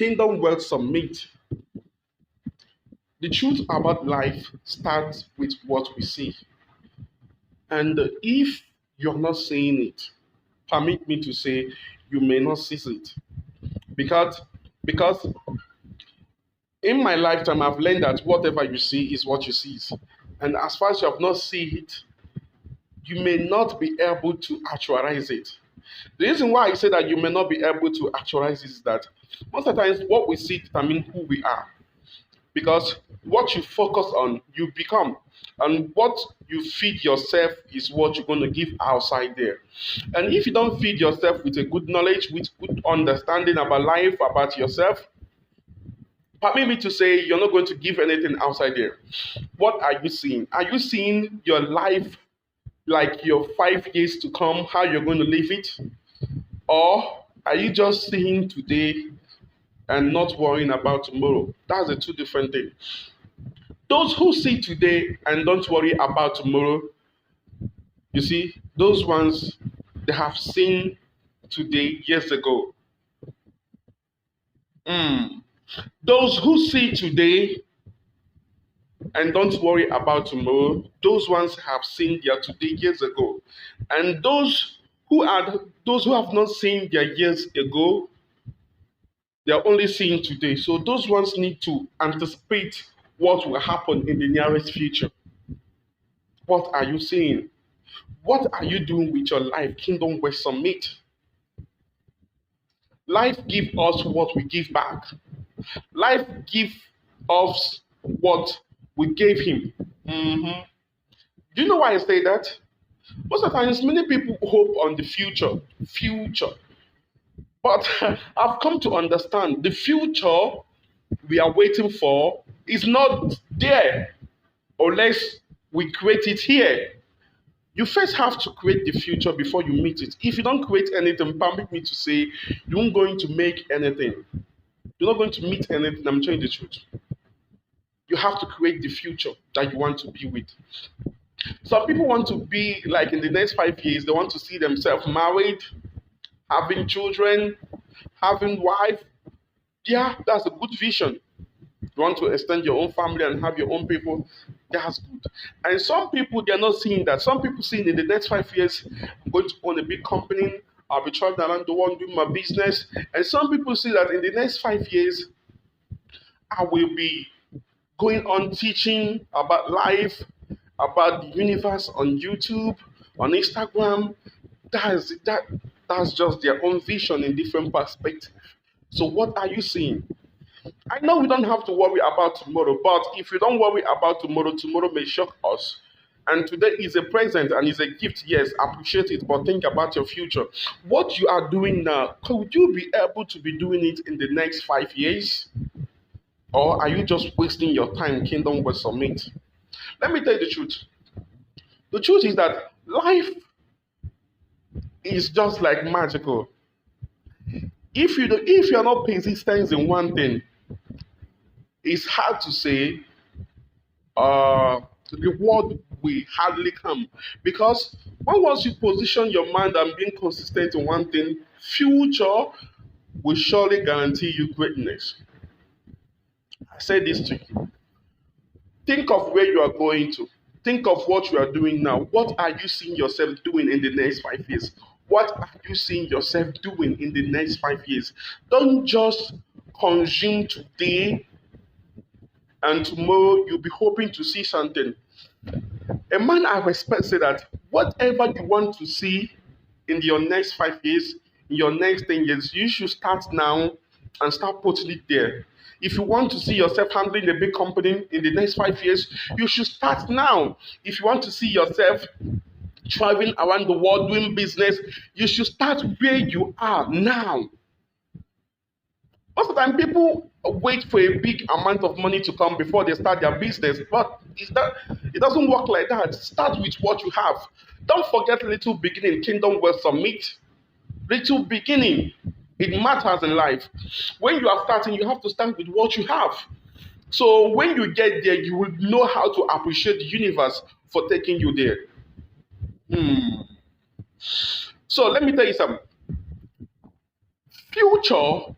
Kingdom Wealth Summit. The truth about life starts with what we see. And if you're not seeing it, permit me to say you may not see it. Because because in my lifetime I've learned that whatever you see is what you see. And as far as you have not seen it, you may not be able to actualize it. The reason why I say that you may not be able to actualize it is that most of the times what we see determines who we are. Because what you focus on, you become. And what you feed yourself is what you're going to give outside there. And if you don't feed yourself with a good knowledge, with good understanding about life, about yourself, permit me to say you're not going to give anything outside there. What are you seeing? Are you seeing your life like your 5 years to come, how you're going to live it? Or are you just seeing today and not worrying about tomorrow? That's the two different things. Those who see today and don't worry about tomorrow, you see, those ones, they have seen today years ago. Mm. Those who see today and don't worry about tomorrow, those ones have seen their today years ago. And those who have not seen their years ago, they are only seeing today. So those ones need to anticipate what will happen in the nearest future. What are you seeing? What are you doing with your life? Kingdom West Summit. Life gives us what we give back. Life gives us what we gave him. Mhm. Do you know why I say that? Most of the times, many people hope on the future. But I've come to understand the future we are waiting for is not there unless we create it here. You first have to create the future before you meet it. If you don't create anything, permit me to say, you're not going to make anything. You're not going to meet anything. I'm telling you the truth. You have to create the future that you want to be with. Some people want to be like in the next 5 years, they want to see themselves married, having children, having wife. Yeah, that's a good vision. You want to extend your own family and have your own people, that's good. And some people, they're not seeing that. Some people see in the next 5 years, I'm going to own a big company, I'll be traveling around the world doing my business. And some people see that in the next 5 years, I will be going on teaching about life, about the universe on YouTube, on Instagram. That's just their own vision in different perspectives. So what are you seeing? I know we don't have to worry about tomorrow, but if you don't worry about tomorrow, tomorrow may shock us. And today is a present and is a gift. Yes, appreciate it, but think about your future. What you are doing now, could you be able to be doing it in the next 5 years? Or are you just wasting your time? Kingdom will submit. Let me tell you the truth. The truth is that life is just like magical. If you're not persistent in one thing, it's hard to say reward will hardly come. Because once you position your mind and being consistent in one thing, future will surely guarantee you greatness. I say this to you. Think of where you are going to. Think of what you are doing now. What are you seeing yourself doing in the next 5 years? What are you seeing yourself doing in the next 5 years? Don't just consume today and tomorrow you'll be hoping to see something. A man I respect said that whatever you want to see in your next 5 years, in your next 10 years, you should start now and start putting it there. If you want to see yourself handling a big company in the next 5 years, you should start now. If you want to see yourself traveling around the world doing business, you should start where you are now. Most of the time, people wait for a big amount of money to come before they start their business, but it doesn't work like that. Start with what you have. Don't forget little beginning. Kingdom will submit. Little beginning. It matters in life. When you are starting, you have to start with what you have. So when you get there, you will know how to appreciate the universe for taking you there. Hmm. So let me tell you something. Future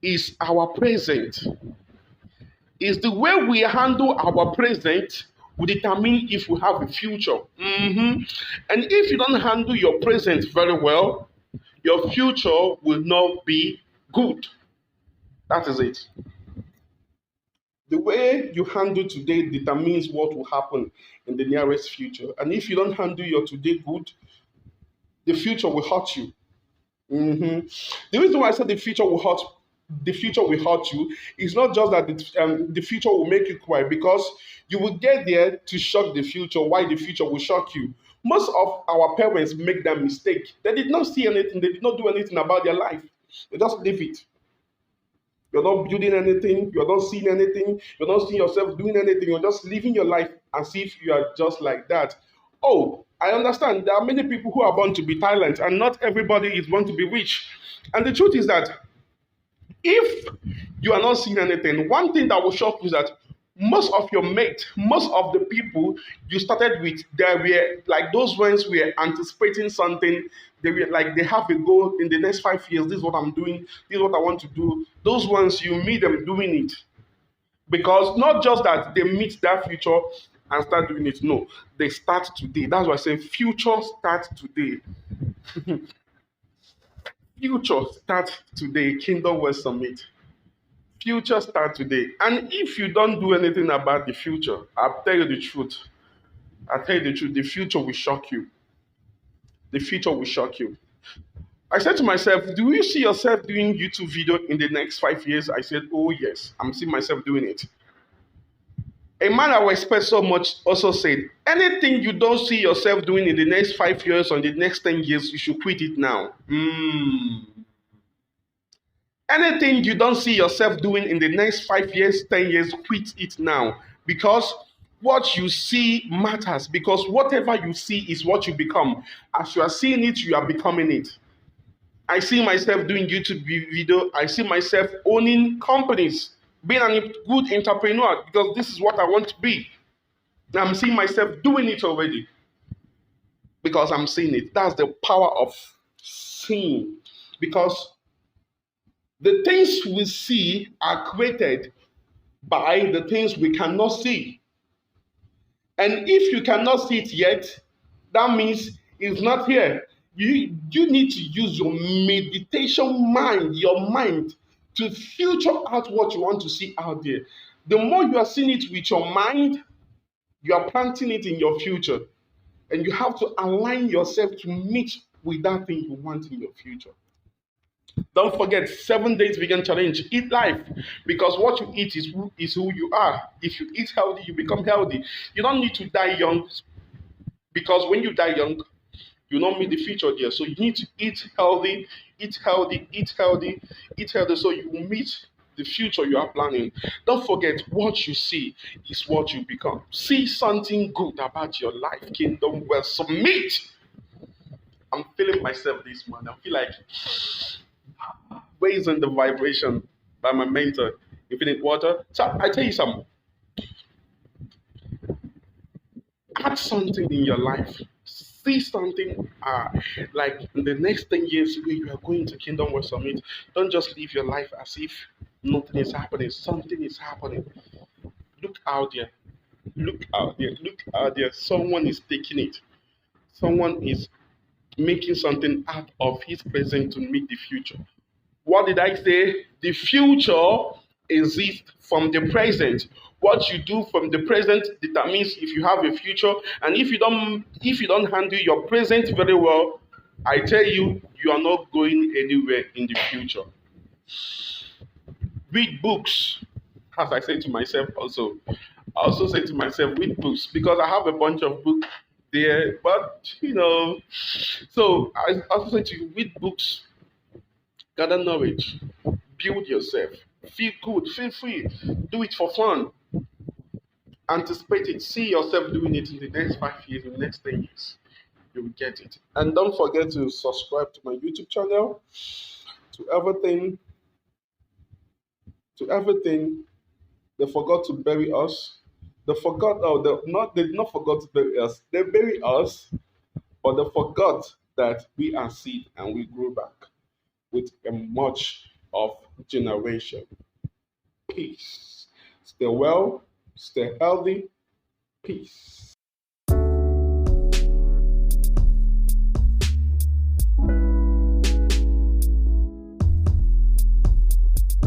is our present. Is the way we handle our present will determine if we have a future. And if you don't handle your present very well, your future will not be good. That is it. The way you handle today determines what will happen in the nearest future. And if you don't handle your today good, the future will hurt you. The reason why I said the future will hurt you is not just that the future will make you cry, because you will get there to shock the future. Why the future will shock you? Most of our parents make that mistake. They did not see anything. They did not do anything about their life. They just leave it. You're not building anything. You're not seeing anything. You're not seeing yourself doing anything. You're just living your life as if you are just like that. Oh, I understand. There are many people who are born to be talent, and not everybody is born to be rich. And the truth is that if you are not seeing anything, one thing that will shock you is that most of your mates, most of the people you started with, they were like those ones were anticipating something. They were like they have a goal in the next 5 years. This is what I'm doing. This is what I want to do. Those ones you meet them doing it because not just that they meet that future and start doing it. No, they start today. That's why I say future starts today. Future starts today. Kingdom West Summit. Future start today. And if you don't do anything about the future, I'll tell you the truth. I'll tell you the truth. The future will shock you. The future will shock you. I said to myself, do you see yourself doing YouTube video in the next 5 years? I said, oh yes, I'm seeing myself doing it. A man I respect so much also said, anything you don't see yourself doing in the next 5 years or in the next 10 years, you should quit it now. Anything you don't see yourself doing in the next 5 years, 10 years, quit it now. Because what you see matters. Because whatever you see is what you become. As you are seeing it, you are becoming it. I see myself doing YouTube video. I see myself owning companies, being a good entrepreneur, because this is what I want to be. I'm seeing myself doing it already because I'm seeing it. That's the power of seeing. Because the things we see are created by the things we cannot see. And if you cannot see it yet, that means it's not here. You need to use your meditation mind, your mind, to filter out what you want to see out there. The more you are seeing it with your mind, you are planting it in your future. And you have to align yourself to meet with that thing you want in your future. Don't forget 7 days vegan challenge. Eat life, because what you eat is who you are. If you eat healthy, you become healthy. You don't need to die young, because when you die young, you don't meet the future there. So you need to eat healthy, eat healthy, eat healthy, eat healthy, so you will meet the future you are planning. Don't forget, what you see is what you become. See something good about your life. Kingdom will submit. I'm feeling myself this morning. I feel like raising the vibration by my mentor, Infinite Water. So I tell you something. Add something in your life. See something like in the next 10 years where you are going to Kingdom World Summit. Don't just live your life as if nothing is happening. Something is happening. Look out there. Look out there. Look out there. Someone is taking it. Someone is making something out of his present to meet the future. What did I say? The future exists from the present. What you do from the present determines if you have a future. And if you don't handle your present very well, I tell you, you are not going anywhere in the future. Read books, as I say to myself also. I also say to myself, read books, because I have a bunch of books there. But so I also say to you, read books, gather knowledge, build yourself, feel good, feel free, do it for fun. Anticipate it, see yourself doing it in the next 5 years, in the next 10 years. You will get it. And don't forget to subscribe to my YouTube channel, to everything. They forgot to bury us. They did not forget to bury us. They bury us, but they forgot that we are seed and we grow back with a much of generation. Peace. Stay well, stay healthy. Peace.